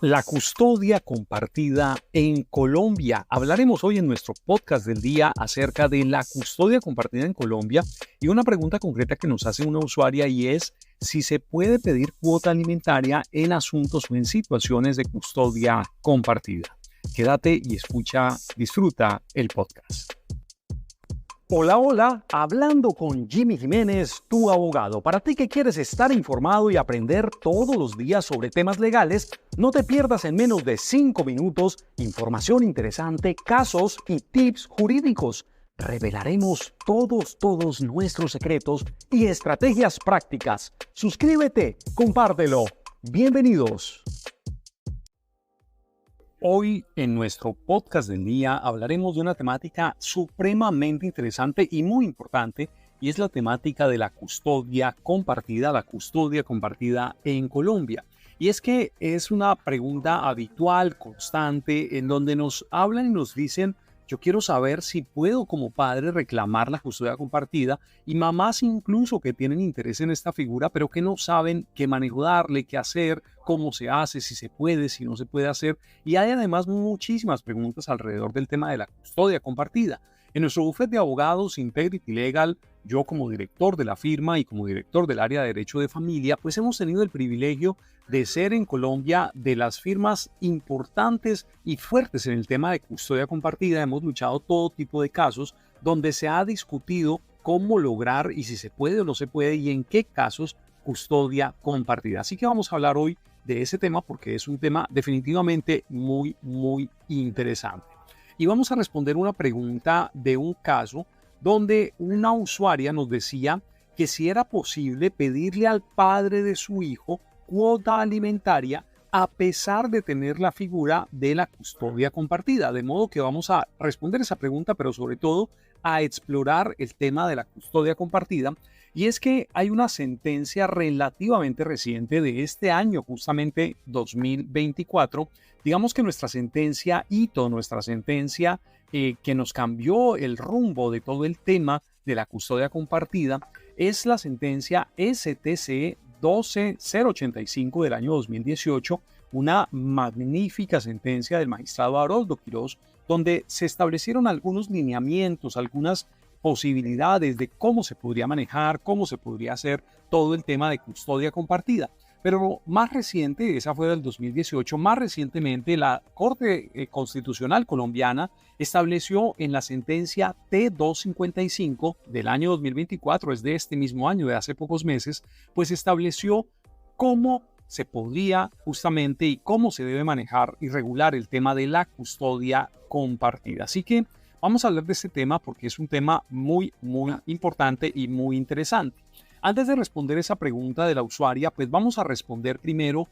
La custodia compartida en Colombia. Hablaremos hoy en nuestro podcast del día acerca de la custodia compartida en Colombia y una pregunta concreta que nos hace una usuaria y es si se puede pedir cuota alimentaria en asuntos o en situaciones de custodia compartida. Quédate y disfruta el podcast. Hola, hola, hablando con Jimmy Jiménez, tu abogado. Para ti que quieres estar informado y aprender todos los días sobre temas legales, no te pierdas en menos de 5 minutos información interesante, casos y tips jurídicos. Revelaremos todos nuestros secretos y estrategias prácticas. Suscríbete, compártelo. Bienvenidos. Hoy en nuestro podcast del día hablaremos de una temática supremamente interesante y muy importante, y es la temática de la custodia compartida en Colombia. Y es que es una pregunta habitual, constante, en donde nos hablan y nos dicen: yo quiero saber si puedo como padre reclamar la custodia compartida, y mamás incluso que tienen interés en esta figura, pero que no saben qué manejo darle, qué hacer, cómo se hace, si se puede, si no se puede hacer. Y hay además muchísimas preguntas alrededor del tema de la custodia compartida. En nuestro bufete de abogados Integrity Legal, yo como director de la firma y como director del área de Derecho de Familia, pues hemos tenido el privilegio de ser en Colombia de las firmas importantes y fuertes en el tema de custodia compartida. Hemos luchado todo tipo de casos donde se ha discutido cómo lograr y si se puede o no se puede y en qué casos custodia compartida. Así que vamos a hablar hoy de ese tema porque es un tema definitivamente muy interesante. Y vamos a responder una pregunta de un caso donde una usuaria nos decía que si era posible pedirle al padre de su hijo cuota alimentaria a pesar de tener la figura de la custodia compartida. De modo que vamos a responder esa pregunta, pero sobre todo a explorar el tema de la custodia compartida. Y es que hay una sentencia relativamente reciente de este año, justamente 2024. Digamos que nuestra sentencia que nos cambió el rumbo de todo el tema de la custodia compartida es la sentencia STC 12085 del año 2018, una magnífica sentencia del magistrado Haroldo Quirós, donde se establecieron algunos lineamientos, algunas posibilidades de cómo se podría manejar, cómo se podría hacer todo el tema de custodia compartida. Pero más reciente, esa fue del 2018, más recientemente la Corte Constitucional colombiana estableció en la sentencia T255 del año 2024, es de este mismo año, de hace pocos meses, pues estableció cómo se podría justamente y cómo se debe manejar y regular el tema de la custodia compartida. Así que vamos a hablar de este tema porque es un tema muy importante y muy interesante. Antes de responder esa pregunta de la usuaria, pues vamos a responder primero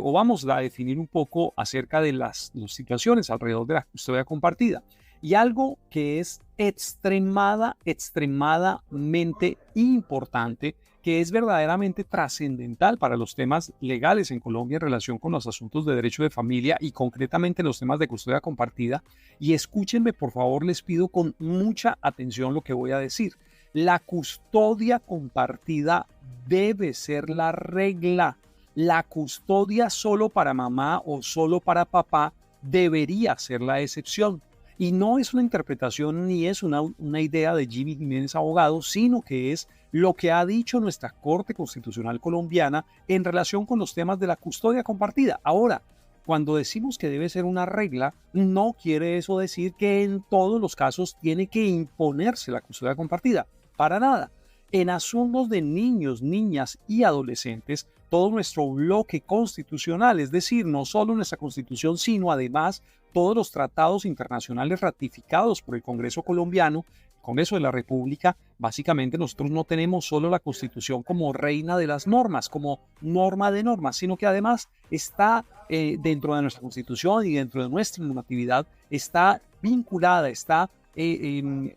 o vamos a definir un poco acerca de las situaciones alrededor de la custodia compartida. Y algo que es extremadamente importante, que es verdaderamente trascendental para los temas legales en Colombia en relación con los asuntos de derecho de familia y concretamente los temas de custodia compartida. Y escúchenme, por favor, les pido con mucha atención lo que voy a decir. La custodia compartida debe ser la regla. La custodia solo para mamá o solo para papá debería ser la excepción. Y no es una interpretación ni es una idea de Jimmy Jiménez abogado, sino que es lo que ha dicho nuestra Corte Constitucional colombiana en relación con los temas de la custodia compartida. Ahora, cuando decimos que debe ser una regla, no quiere eso decir que en todos los casos tiene que imponerse la custodia compartida. Para nada. En asuntos de niños, niñas y adolescentes, todo nuestro bloque constitucional, es decir, no solo nuestra Constitución, sino además todos los tratados internacionales ratificados por el Congreso colombiano, el Congreso de la República, básicamente nosotros no tenemos solo la Constitución como reina de las normas, como norma de normas, sino que además está dentro de nuestra Constitución y dentro de nuestra normatividad, está vinculada, está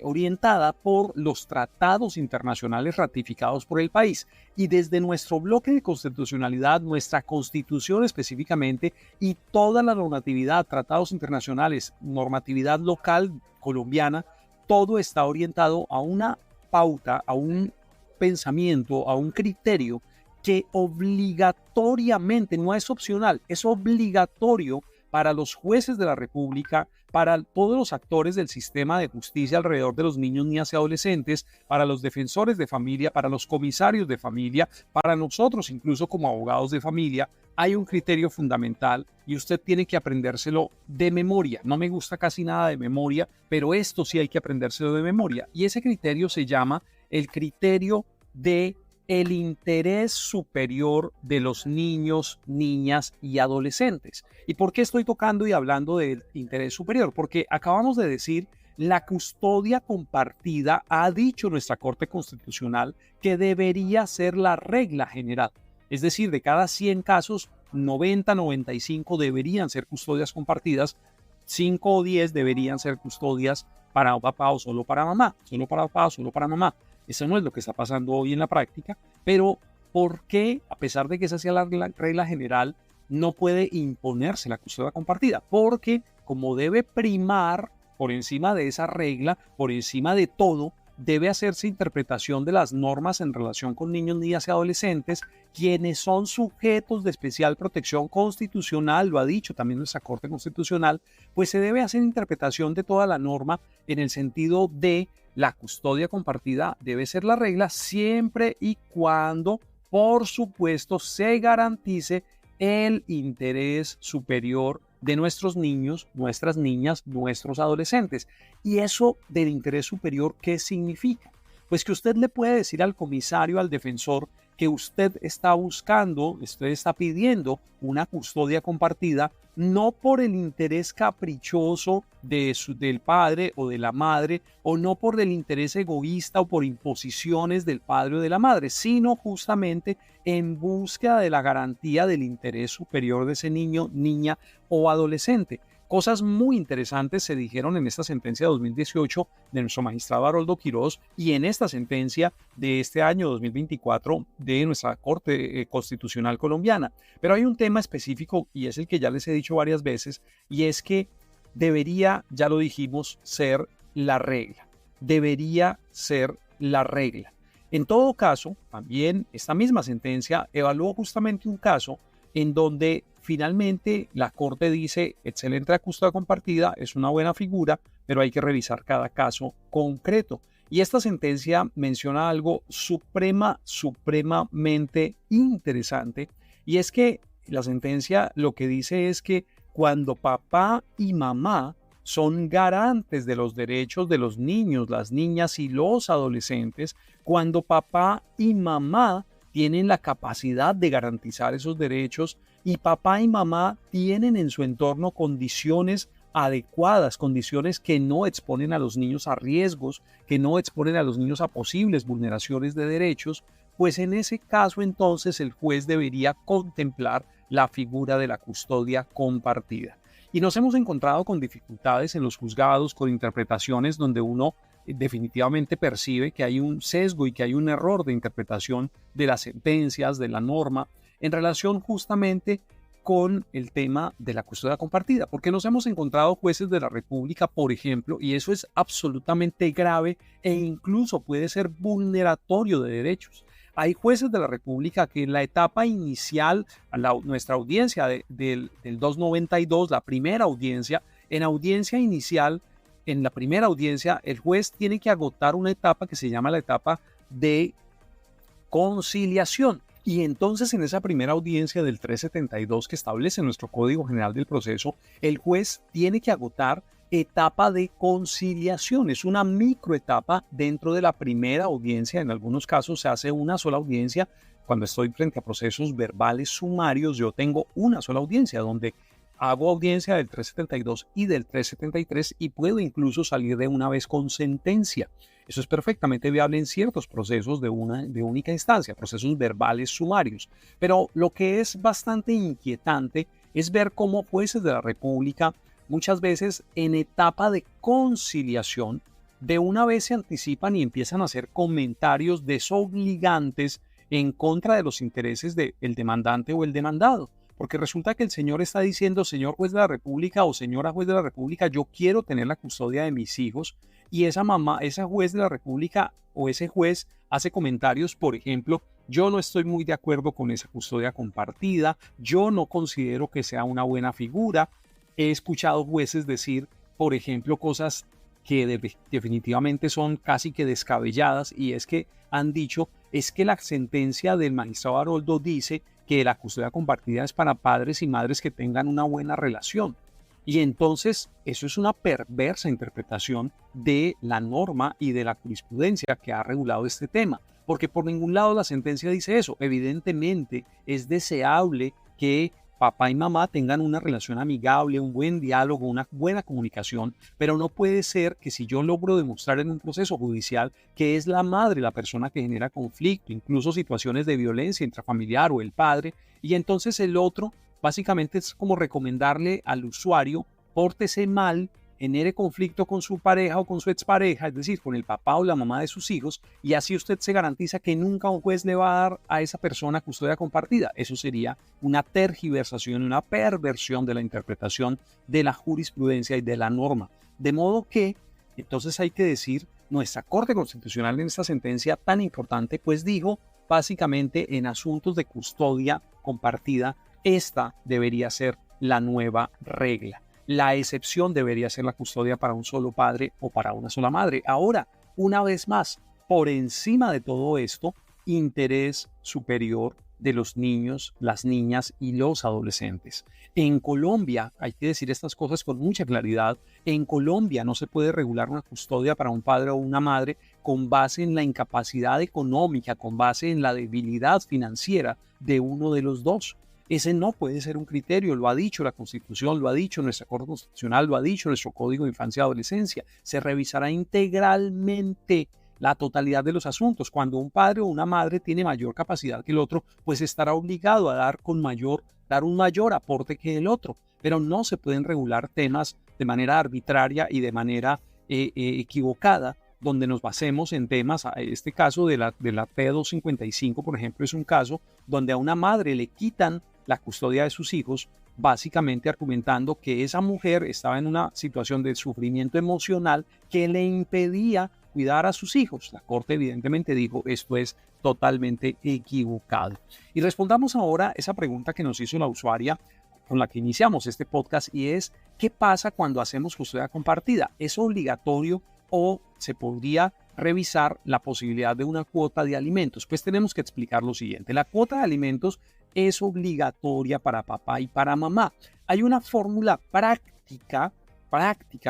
orientada por los tratados internacionales ratificados por el país. Y desde nuestro bloque de constitucionalidad, nuestra Constitución específicamente y toda la normatividad, tratados internacionales, normatividad local colombiana, todo está orientado a una pauta, a un pensamiento, a un criterio que obligatoriamente, no es opcional, es obligatorio para los jueces de la República, para todos los actores del sistema de justicia alrededor de los niños, niñas y adolescentes, para los defensores de familia, para los comisarios de familia, para nosotros incluso como abogados de familia, hay un criterio fundamental y usted tiene que aprendérselo de memoria. No me gusta casi nada de memoria, pero esto sí hay que aprendérselo de memoria. Y ese criterio se llama el criterio de el interés superior de los niños, niñas y adolescentes. ¿Y por qué estoy tocando y hablando del interés superior? Porque acabamos de decir, la custodia compartida, ha dicho nuestra Corte Constitucional que debería ser la regla general. Es decir, de cada 100 casos, 90, 95 deberían ser custodias compartidas, 5 o 10 deberían ser custodias para papá o solo para mamá, solo para papá o solo para mamá. Eso no es lo que está pasando hoy en la práctica, pero ¿por qué, a pesar de que esa sea la regla general, no puede imponerse la custodia compartida? Porque como debe primar por encima de esa regla, por encima de todo, debe hacerse interpretación de las normas en relación con niños, niñas y adolescentes, quienes son sujetos de especial protección constitucional, lo ha dicho también nuestra Corte Constitucional, pues se debe hacer interpretación de toda la norma en el sentido de la custodia compartida debe ser la regla siempre y cuando, por supuesto, se garantice el interés superior de nuestros niños, nuestras niñas, nuestros adolescentes. ¿Y eso del interés superior qué significa? Pues que usted le puede decir al comisario, al defensor, que usted está buscando, usted está pidiendo una custodia compartida, no por el interés caprichoso del padre o de la madre, o no por el interés egoísta o por imposiciones del padre o de la madre, sino justamente en búsqueda de la garantía del interés superior de ese niño, niña o adolescente. Cosas muy interesantes se dijeron en esta sentencia de 2018 de nuestro magistrado Haroldo Quirós y en esta sentencia de este año 2024 de nuestra Corte Constitucional colombiana. Pero hay un tema específico y es el que ya les he dicho varias veces y es que debería, ya lo dijimos, ser la regla. Debería ser la regla. En todo caso, también esta misma sentencia evaluó justamente un caso en donde finalmente la Corte dice, excelente la custodia compartida, es una buena figura, pero hay que revisar cada caso concreto. Y esta sentencia menciona algo supremamente interesante, y es que la sentencia lo que dice es que cuando papá y mamá son garantes de los derechos de los niños, las niñas y los adolescentes, cuando papá y mamá tienen la capacidad de garantizar esos derechos y papá y mamá tienen en su entorno condiciones adecuadas, condiciones que no exponen a los niños a riesgos, que no exponen a los niños a posibles vulneraciones de derechos, pues en ese caso entonces el juez debería contemplar la figura de la custodia compartida. Y nos hemos encontrado con dificultades en los juzgados, con interpretaciones donde uno definitivamente percibe que hay un sesgo y que hay un error de interpretación de las sentencias, de la norma, en relación justamente con el tema de la custodia compartida, porque nos hemos encontrado jueces de la República, por ejemplo, y eso es absolutamente grave e incluso puede ser vulneratorio de derechos. Hay jueces de la República que en la etapa inicial, nuestra audiencia del 292, la primera audiencia, en audiencia inicial, en la primera audiencia, el juez tiene que agotar una etapa que se llama la etapa de conciliación. Y entonces en esa primera audiencia del 372 que establece nuestro Código General del Proceso, el juez tiene que agotar etapa de conciliación. Es una microetapa dentro de la primera audiencia. En algunos casos se hace una sola audiencia. Cuando estoy frente a procesos verbales sumarios, yo tengo una sola audiencia donde hago audiencia del 372 y del 373 y puedo incluso salir de una vez con sentencia. Eso es perfectamente viable en ciertos procesos de única instancia, procesos verbales sumarios. Pero lo que es bastante inquietante es ver cómo jueces de la República muchas veces en etapa de conciliación de una vez se anticipan y empiezan a hacer comentarios desobligantes en contra de los intereses del demandante o el demandado. Porque resulta que el señor está diciendo, señor juez de la República o señora juez de la República, yo quiero tener la custodia de mis hijos. Y esa mamá, esa juez de la República o ese juez hace comentarios, por ejemplo, yo no estoy muy de acuerdo con esa custodia compartida, yo no considero que sea una buena figura. He escuchado jueces decir, por ejemplo, cosas que definitivamente son casi que descabelladas, y es que han dicho, es que la sentencia del magistrado Haroldo dice que la custodia compartida es para padres y madres que tengan una buena relación. Y entonces eso es una perversa interpretación de la norma y de la jurisprudencia que ha regulado este tema, porque por ningún lado la sentencia dice eso. Evidentemente es deseable que papá y mamá tengan una relación amigable, un buen diálogo, una buena comunicación, pero no puede ser que si yo logro demostrar en un proceso judicial que es la madre la persona que genera conflicto, incluso situaciones de violencia intrafamiliar o el padre, y entonces el otro básicamente es como recomendarle al usuario, pórtese mal, genere conflicto con su pareja o con su expareja, es decir, con el papá o la mamá de sus hijos, y así usted se garantiza que nunca un juez le va a dar a esa persona custodia compartida. Eso sería una tergiversación, una perversión de la interpretación de la jurisprudencia y de la norma. De modo que, entonces hay que decir, nuestra Corte Constitucional en esta sentencia tan importante, pues dijo, básicamente en asuntos de custodia compartida, esta debería ser la nueva regla. La excepción debería ser la custodia para un solo padre o para una sola madre. Ahora, una vez más, por encima de todo esto, interés superior de los niños, las niñas y los adolescentes. En Colombia, hay que decir estas cosas con mucha claridad, en Colombia no se puede regular una custodia para un padre o una madre con base en la incapacidad económica, con base en la debilidad financiera de uno de los dos. Ese no puede ser un criterio, lo ha dicho la Constitución, lo ha dicho nuestra Corte Constitucional, lo ha dicho nuestro Código de Infancia y Adolescencia. Se revisará integralmente la totalidad de los asuntos. Cuando un padre o una madre tiene mayor capacidad que el otro, pues estará obligado a dar un mayor aporte que el otro. Pero no se pueden regular temas de manera arbitraria y de manera equivocada, donde nos basemos en temas, este caso de la P255, por ejemplo, es un caso donde a una madre le quitan la custodia de sus hijos, básicamente argumentando que esa mujer estaba en una situación de sufrimiento emocional que le impedía cuidar a sus hijos. La Corte evidentemente dijo, esto es totalmente equivocado. Y respondamos ahora esa pregunta que nos hizo la usuaria con la que iniciamos este podcast, y es, ¿qué pasa cuando hacemos custodia compartida? ¿Es obligatorio o se podría revisar la posibilidad de una cuota de alimentos? Pues tenemos que explicar lo siguiente. La cuota de alimentos es obligatoria para papá y para mamá. Hay una fórmula práctica,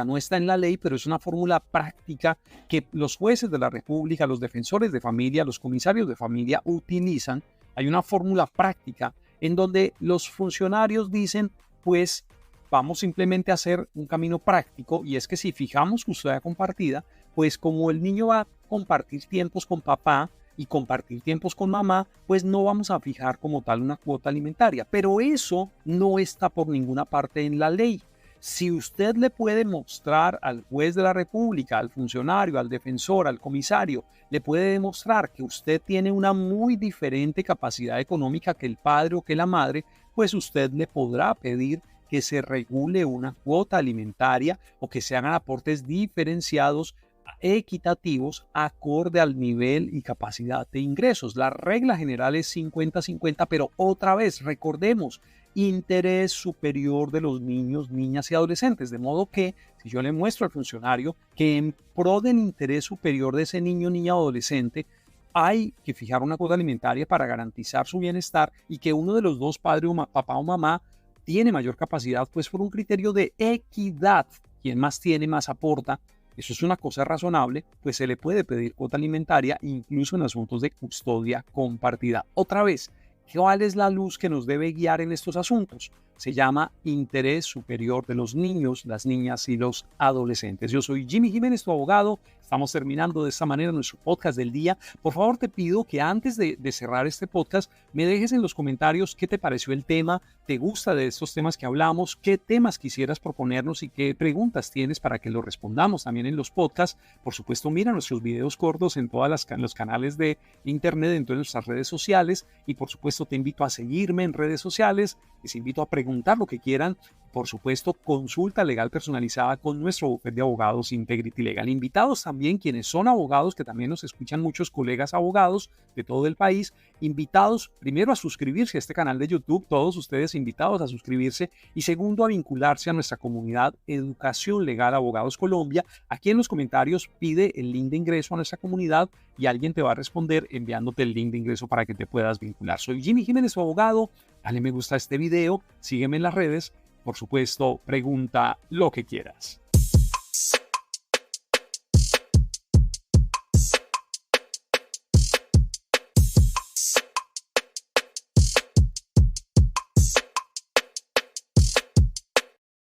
no está en la ley, pero es una fórmula práctica que los jueces de la República, los defensores de familia, los comisarios de familia utilizan. Hay una fórmula práctica en donde los funcionarios dicen, pues vamos simplemente a hacer un camino práctico, y es que si fijamos custodia compartida, pues como el niño va a compartir tiempos con papá y compartir tiempos con mamá, pues no vamos a fijar como tal una cuota alimentaria. Pero eso no está por ninguna parte en la ley. Si usted le puede mostrar al juez de la República, al funcionario, al defensor, al comisario, le puede demostrar que usted tiene una muy diferente capacidad económica que el padre o que la madre, pues usted le podrá pedir que se regule una cuota alimentaria o que se hagan aportes diferenciados, equitativos, acorde al nivel y capacidad de ingresos. La regla general es 50-50, pero otra vez recordemos, interés superior de los niños, niñas y adolescentes, de modo que si yo le muestro al funcionario que en pro del interés superior de ese niño, niña o adolescente, hay que fijar una cuota alimentaria para garantizar su bienestar, y que uno de los dos, padre o papá o mamá, tiene mayor capacidad, pues por un criterio de equidad, quien más tiene, más aporta, eso es una cosa razonable, pues se le puede pedir cuota alimentaria incluso en asuntos de custodia compartida. Otra vez, ¿cuál es la luz que nos debe guiar en estos asuntos? Se llama interés superior de los niños, las niñas y los adolescentes. Yo soy Jimmy Jiménez, tu abogado. Estamos terminando de esta manera nuestro podcast del día. Por favor, te pido que antes de cerrar este podcast, me dejes en los comentarios qué te pareció el tema, te gusta de estos temas que hablamos, qué temas quisieras proponernos y qué preguntas tienes para que lo respondamos también en los podcasts. Por supuesto, mira nuestros videos cortos en todos los canales de internet, en todas nuestras redes sociales, y por supuesto te invito a seguirme en redes sociales, les invito a preguntar lo que quieran. por supuesto, consulta legal personalizada con nuestro bufete de abogados Integrity Legal. Invitados también quienes son abogados, que también nos escuchan muchos colegas abogados de todo el país, invitados primero a suscribirse a este canal de YouTube, todos ustedes invitados a suscribirse, y segundo a vincularse a nuestra comunidad Educación Legal Abogados Colombia. Aquí en los comentarios pide el link de ingreso a nuestra comunidad y alguien te va a responder enviándote el link de ingreso para que te puedas vincular. Soy Jimmy Jiménez, tu abogado. Dale me gusta a este video, sígueme en las redes. Por supuesto, pregunta lo que quieras.